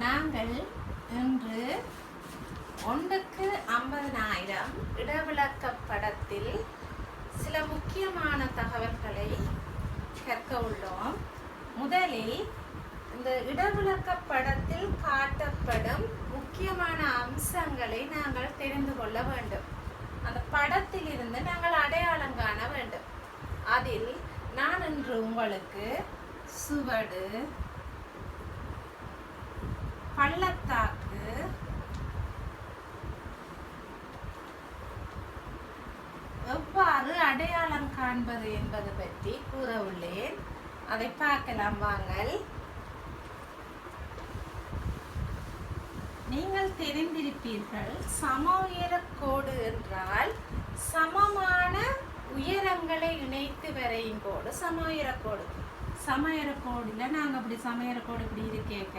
நாங்கள் இன்று 1:50,000 இடவிளக்க படத்தில் சில முக்கியமான தகவல்களை கற்க உள்ளோம். முதலில் இந்த இடவிளக்க படத்தில் காட்டப்படும் முக்கியமான அம்சங்களை நாங்கள் தெரிந்து கொள்ள வேண்டும். அந்த படத்தில் இருந்து நாங்கள் அடையாளம் காண வேண்டும். அதில் நான் இன்று உங்களுக்கு சுவடு, பள்ளத்தாக்கு, எவ்வாறு அடையாளம் காண்பது என்பது பற்றி கூற உள்ளேன். அதை பார்க்கலாம் வாங்கள். நீங்கள் தெரிந்திருப்பீர்கள், சம உயர கோடு என்றால் சமமான உயரங்களை இணைத்து வரையும் கோடு சம உயர கோடு. சம உயர கோடில் நாங்கள் அப்படி சம உயர கோடு இப்படி இருக்கேக்க